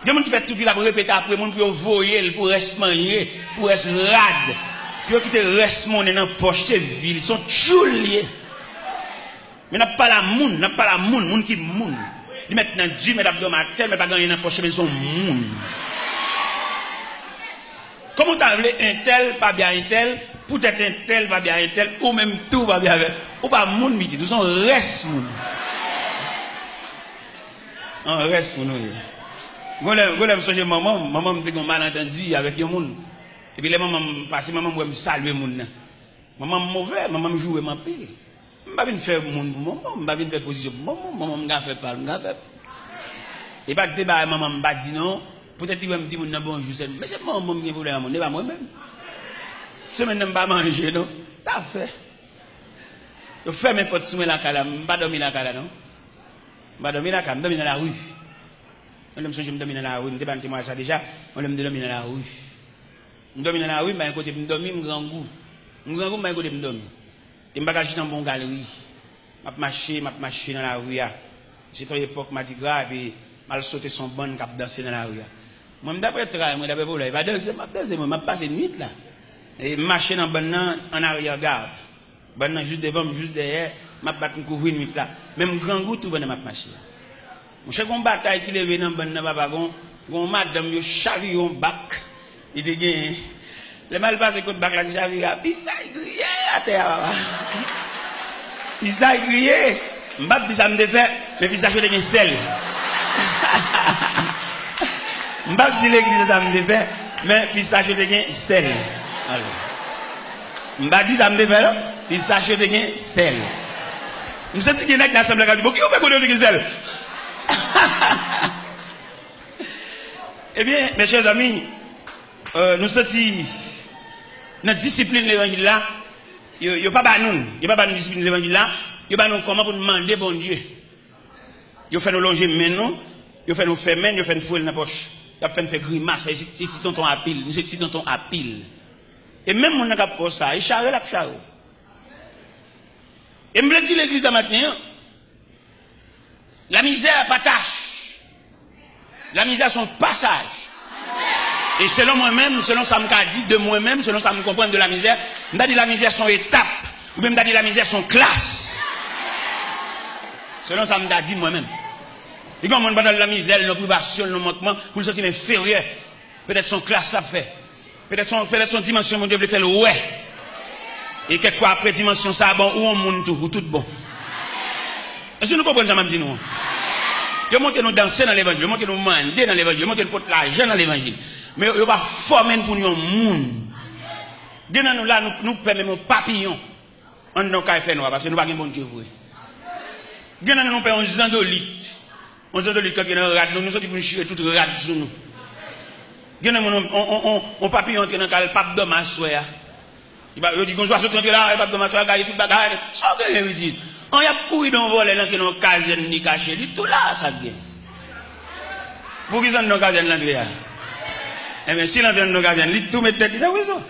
Il y a des gens qui font tout, qui répéter après, les gens qui ont voyé pour rester manger, pour rester rade. Puis qui te reste monnaie dans la poche, c'est ville, ils sont chouliers. Mais n'a pas la moun, n'a pas la moun qui moun. Ils mettent dans Dieu, mettent dans ma tête, mais pas gagner dans la poche, mais ils sont moun. Comment t'as appelé un tel, pas bien un tel, peut-être un tel, pas bien un tel, ou même tout va bien avec. Ou pas moun miti, tout sont reste moun. On reste moun. Golem songe maman me dit un malentendu avec un moun. Et puis les mamans passent, maman me salue moun. Maman mauvais, maman me joue ma pile. Je ne vais pas faire moun pour maman, je ne vais pas faire position pour maman, je ne vais pas faire parler, je ne vais pas faire. Et pas que débat maman me dit non, peut-être qu'il va me dire bonjour, mais c'est maman qui voulait mon, n'est pas moi-même. Si je ne vais pas manger non, t'as fait. Je fais mes potes sous la cala, je ne vais pas dormir la cala non. Je ne vais pas dormir la cala, je vais dormir dans la rue. Je me dormir dans la rue, je ne sais pas ça déjà, je me dormir dans la rue. Je dormir dans la rue, mais à côté, je dormir, je grand goût. Je grand goût, mais à côté, je dormir. Je me bagage dans une bonne galerie. Je marche dans la rue. C'est une époque, je dis grave, et je sauter son bon cap danser dans la rue. Moi, d'après travail, moi, d'après pour là, je vais danser, je passe une nuit là. Et je marche dans bon en arrière-garde. Bon juste devant, juste derrière, je vais me couvrir une nuit là. Même grand goût, tout bon, je marche. Je sais qu'on bataille qui lève dans bon papa, on madame, yo charrie un bac. Il dit, le mal passé contre bac là, charrie, puis ça, il grille à terre. Puis ça, il grille. M'bap dit ça me défait, mais puis ça, je suis sel. M'bap dit l'église ça me défait, mais puis ça, je suis sel. M'bap dit ça me défait, puis ça, je suis sel. Je me sens qu'il y a un l'assemblée qui dit, qui vous fait connaître sel? Eh bien, mes chers amis, nous sommes notre discipline de l'évangile là, il n'y a pas de discipline de l'évangile là, il n'y a pas comment pour demander bon Dieu. Il fait nous longer maintenant, il fait nous faire main, il fait nous fouler dans la poche, il fait nous faire grimace, c'est tonton à pile, nous c'est tonton à pile. Et même mon n'a pas ça, il charge la charge. Et me dit l'église ce matin, la misère pas tâche. La misère son passage. Et selon moi-même, selon ça me dit de moi-même, selon ça me comprend de la misère, je dis la misère son étape, ou même je dis la misère son classe. Selon ça me dit moi-même. Et quand on dans la misère, nos privations, nos manquements, pour le sentir inférieur, peut-être son classe l'a fait. Peut-être son dimension, mon Dieu, peut faire le ouais. Et quelquefois après dimension ça, bon, où on monte tout, ou tout bon. Est-ce que nous comprenons ça, m'a dit nous? Je monte nous danser dans l'évangile, je monte nous mander dans l'évangile, je monte nous porter l'argent dans l'évangile. Mais je vais former pour nous un monde. Dès nous là, nous permettons papillon. On ne peut pas faire noir parce que nous n'avons pas de bon Dieu. Dès nous payons un zandolite. Un zandolite quand il y a un rat, nous sommes pour nous chier tout rat sur nous. Dès nous, on papillon entre dans le pape d'homme à soi. Il dit qu'on soit sorti là, il va pas de il tout bagarre. Ça que je dis. On y a couru dans voler dans nos casernes ni caché, tout là ça vient. Pour qui sont nos casernes là? Eh bien si l'on dans nos casernes, il tout met tête dans raison.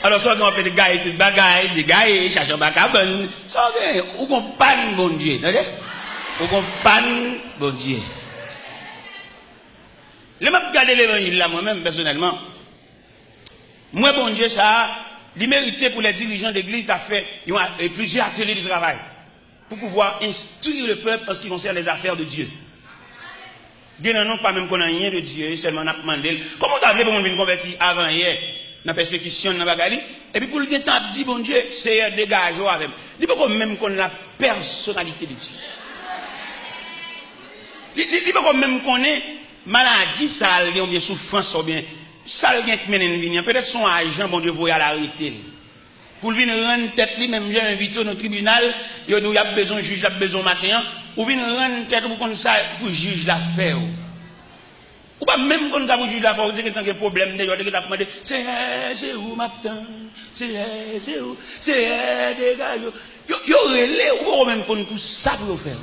Alors ça qu'on fait des gars tout bagaille, des gars cherchent bacabon, ça que ou qu'on panne bon Dieu, d'accord? Ou qu'on panne bon Dieu. Le m'a regardé l'évangile là moi-même personnellement. Moi bon Dieu ça il méritait pour les dirigeants d'église d'affaires fait plusieurs ateliers de travail pour pouvoir instruire le peuple en ce qui concerne les affaires de Dieu. Dieu n'a pas même qu'on a rien de Dieu, seulement on a demandé. Comment tu as appelé pour nous convertir avant hier, dans la persécution, dans la bagarre, et puis pour le temps, dit bon Dieu, c'est dégage avec. Il ne peut pas même qu'on la personnalité de Dieu. Il ne peut pas même qu'on ait maladie, ça, ou bien souffrance, ou bien ça, peut-être son agent, bon Dieu, voyait à l'arrêter. Pour venir rendre tête, même j'ai invité au tribunal, il y a besoin de juge, il y a besoin de matin, ou venir rendre tête pour qu'on ça, pour juge l'affaire. Ou pas même quand ça pour juge l'affaire, vous avez un problème, vous avez demandé, c'est où matin, c'est où, c'est des gars, il y aurait les, ou même qu'on tout ça pour faire.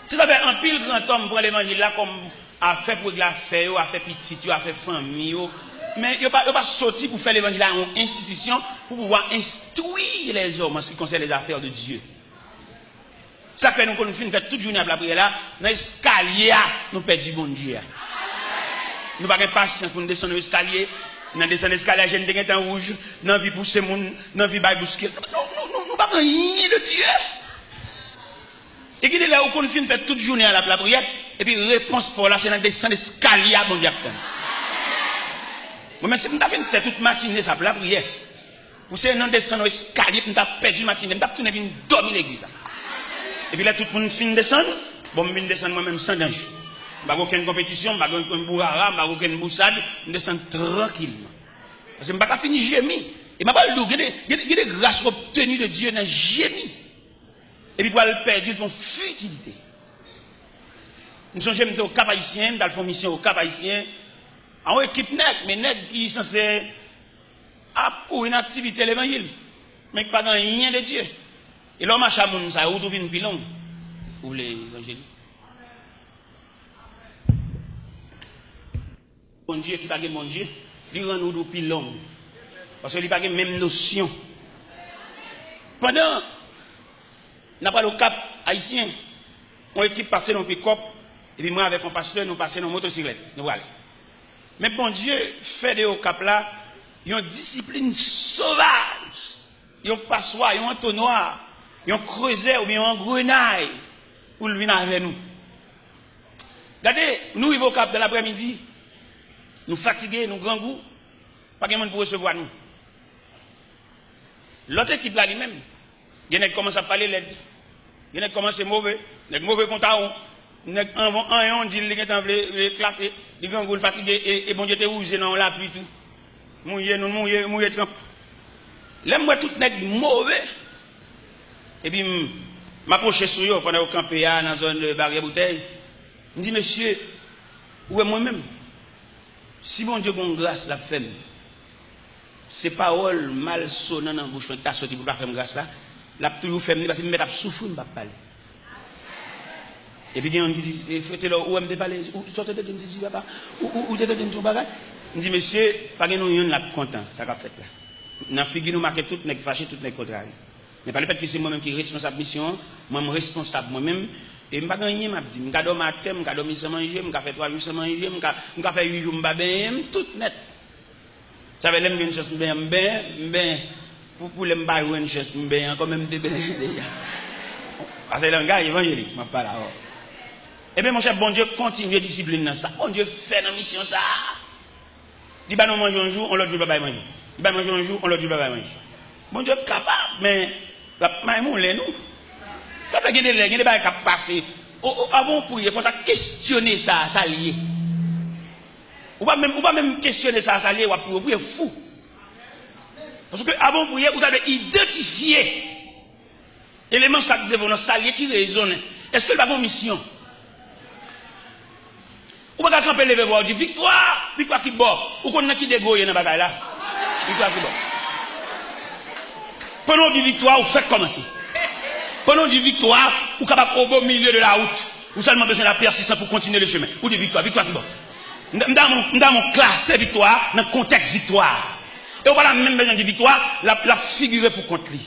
Si ça fait un pile grand homme pour l'évangile là, comme a fait pour la faire, a fait petit, a fait famille, mais il n'y a pas sorti pour faire l'évangile là en institution pour pouvoir instruire les hommes en ce qui concerne les affaires de Dieu. Ça fait nous qu'on fait toute journée à la prière là, dans l'escalier, nous perdons bon Dieu. Nous n'avons pas patience pour nous descendre l'escalier, nous descendre l'escalier, j'ai une temps rouge, nous vie pousser moun, nous vie bailler bousquer. Nous pas rien de Dieu. Et qui est là où qu'on fait toute journée à la prière, et puis réponse pour là, c'est dans descendre l'escalier, bon Dieu. Moi, même si nous avons fait toute matinée ça pour la prière, pour c'est non descendre l'escalier, nous avons perdu la matinée, nous avons tourné venir dormir l'église. Et puis là, tout le monde finit de descendre. Bon, je descends moi-même sans danger. Je n'ai aucune compétition, je n'ai aucune bourrara, je n'ai aucune boussade. Je descends tranquillement. Parce que je n'ai pas fini gémir. Et je n'ai pas le dos. Il y a des grâces obtenues de Dieu dans le gémir. Et puis, pour le perdre, dans futilité. Nous sommes au Cap Haïtien, dans la mission au Cap Haïtien. En équipe nègre, mais nègre qui sont censés pour une activité de l'évangile. Mais pas dans rien de Dieu. Et l'homme a chamoun, ça a retrouvé une pilon pour l'évangile. Mon Dieu qui parle mon Dieu, lui rend nous pilon. Parce qu'il n'a pas la même notion. Pendant, n'a pas le Cap haïtien, on équipe passer dans le pick-up, et puis moi avec mon pasteur, nous passons dans la motocyclette. Nous allons. Mais bon Dieu fait de au Cap là, il y a une discipline sauvage. Il y a un passoire, il y a un entonnoir. Ils ont creusé ou bien un grenaille pour le venir avec nous. Regardez, nous arrivons au Cap de l'après-midi, nous fatigués, nous grand goût, pas de monde pour recevoir nous. L'autre équipe là lui-même, il y en a qui commencent à parler l'aide, il y en a qui commencent à mauvais, il y a mauvais compte à il y en a qui on dit qu'il est éclaté, il grand goût fatigué et bon Dieu te rouge dans la pluie tout. Mouillé, nous mouillé trempe. Là moi tout nèg mauvais. Et puis, je m'approche sur eux pendant qu'on campait dans la zone de barrière bouteille. Je dis, monsieur, où est moi-même? Si mon Dieu bon grâce la fait, ces paroles mal sonnantes dans la bouche, tu as sorti pour pas faire grâce là, la toujours fait, parce que je vais souffrir, je ne vais pas parler. Et puis, il y a un qui dit, faites-le, où est-ce que parler? Où sortez de me papa? Où t'es de me bagage? Je dis, monsieur, pas que nous y sommes contents, ça qu'a fait là. Dans la figure, nous marquons tout, nous fâchés, tout, nous contrariés. Mais pas le fait que c'est moi-même qui est responsable de mission, moi-même responsable moi-même, et je ne vais pas gagner, je vais dormir à terre, je vais dormir sans manger, je vais faire 3 jours sans manger, je vais faire 8 jours sans manger, tout net. Ça veut dire que je suis bien, pour les m'bailler une chaise, je suis quand même déjà. Parce que le gars évangélique, je ne parle pas là. Eh bien, mon cher, bon Dieu continue à discipliner dans ça. Bon Dieu fait dans la mission ça. Il va nous manger un jour, on l'autre jour, il va manger. Il va manger un jour, on l'autre jour, il va manger. Bon Dieu capable, mais la maïmoun nous. Ça fait qu'il y a des choses qui passent. Avant pour il faut questionner ça, ça lié. Ou pas même questionner ça, ça lié, ou pour fou. Parce que avant pour vous avez identifié éléments de salier qui résonnent. Est-ce que le pas mission? Ou pas camper les voir du victoire qui bord. Ou qu'on a qui dégoûte dans la bagaille là. Victoire qui bord. Pendant du victoire, vous faites comment ça? Pendant du victoire, vous êtes capable au beau milieu de la route. Vous seulement besoin de la persistance pour continuer le chemin. Ou de victoire qui bord. Dans mon classe victoire, dans le contexte victoire. Et on va même besoin de victoire, la figurer pour contre lui.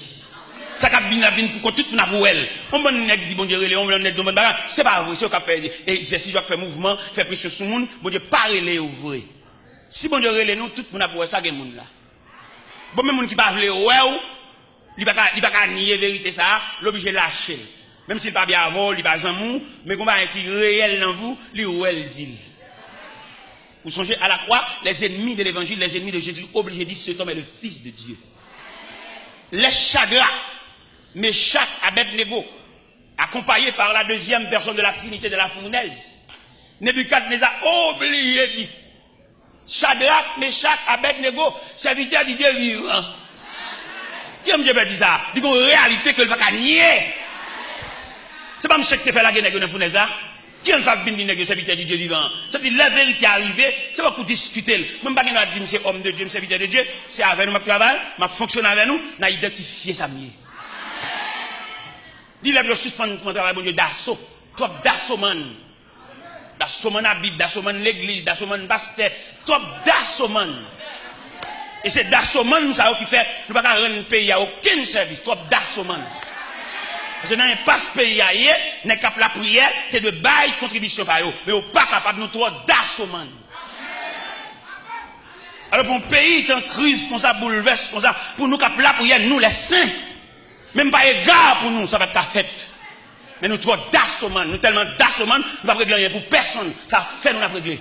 Ça cap bien pour contre tout pour elle. On va nous dit bon Dieu, on va nous demander c'est pas vrai, c'est au cap faire exercice, faire mouvement, faire pression sur le monde, bon Dieu pas relé ouvrir. Si bon Dieu relé nous tout pour pour ça gen monde là. Bon même monde qui pas vle ouais, il pas nier vérité ça, l'obligé lâcher. Même s'il pas bien avant, il pas amour, mais combat qui réel dans vous, lui ou elle dit. Vous songez à la croix, les ennemis de l'évangile, les ennemis de Jésus, obligés de dire cet homme est le fils de Dieu. Les chagrins, Meshach, Abednego, accompagné par la deuxième personne de la Trinité de la fournaise, Nebuchadnezzar obligé de dire Shadrach, Meshach, Abednego, serviteurs de Dieu vivant. Qui aime Dieu dire ça? Il y a une réalité que le va nier. C'est pas M. qui fait la guerre dans la fournaise là. Qui aime faire bien serviteur de Dieu vivant? Ça veut dire la vérité arrivée, c'est pas pour discuter. Même pas qu'il dire c'est homme de Dieu, serviteur de Dieu, c'est avec nous, ma travail, ma fonctionne avec nous, n'a identifié ça mieux. Il a suspendre mon travail, bon Dieu, d'assaut. Toi, d'assaut, man. D'assaut, man, habite, d'assaut, man, l'église, d'assaut, man, pasteur. Toi, d'assaut, man. Et c'est d'assaut, man, ça qui fait, nous ne pouvons pas rendre le pays à aucun service. Toi, d'assaut, man. Parce que dans l'impasse pays, n'est qu'à la prière, c'est de bail contribution par eux. Mais on pas capable de nous trouver d'assommant. Alors pour un pays est en crise, comme ça, bouleverse, comme ça, pour nous capable la prière, nous les saints, même pas égard pour nous, ça va être ta fête. Mais nous trouvons d'assommant, nous tellement d'assommant, nous ne pouvons pas régler rien pour personne. Ça fait nous la régler.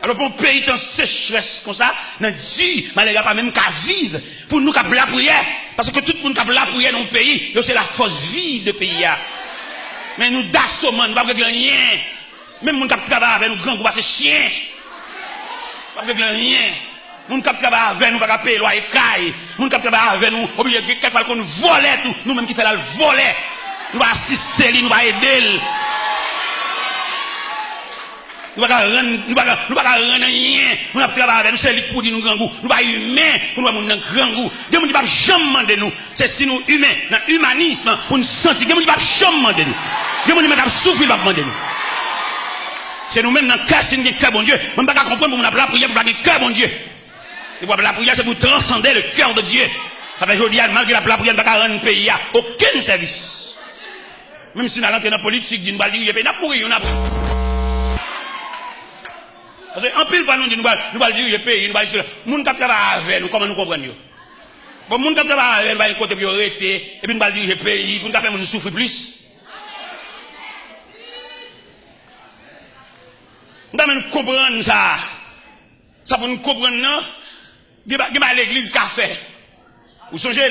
Alors pour un pays en sécheresse comme ça, nous dit, malgré pas même qu'à vivre, pour nous capable la prière, parce que tout le monde capable la prière dans le pays, c'est la force vive de pays. Mais nous d'assommant, nous ne pouvons pas régler rien. Même nous qui travaillent avec nous, grands groupes, c'est chien. Nous ne pouvons pas régler rien. Nous qui travaillent avec nous, nous ne pouvons pas payer loi et caille. Nous qui travaillent avec nous, obligé quelquefois qu'on nous vole tout, nous-mêmes qui faisons le voler, nous allons assister, nous allons aider. Nous ne pouvons pas rendre rien. Nous ne travaillons avec nous, c'est lui pour dire nous grand goût. Nous ne sommes pas humains pour nous avoir grand goût. Dieu ne dit pas jamais demander nous. C'est si nous humains, dans l'humanisme, pour nous sentir. Dieu ne dit pas jamais demander nous. Dieu ne dit pas souffrir, pas demander nous. C'est nous-mêmes dans le cas, c'est un cœur bon Dieu. On ne peut pas comprendre pour nous la prière, pour nous un cœur bon Dieu. Et pour la prière, c'est pour transcender le cœur de Dieu. Parce que je dis, malgré la prière, on ne peut pas rendre un pays aucun service. Même si nous allons dans la politique, nous allons dire, nous pourri, on a pris. Parce qu'en pile fois, nous allons dire, le pays, nous allons dire, nous allons travailler avec nous, comment nous comprenons. Bon, nous allons travailler avec nous, côté pour arrêter, et puis nous allons dire, le pays, pour nous faire nous souffrir plus. Nous allons comprendre ça. Ça pour nous comprendre, non? Il y a l'église qu'a fait. Vous songez là?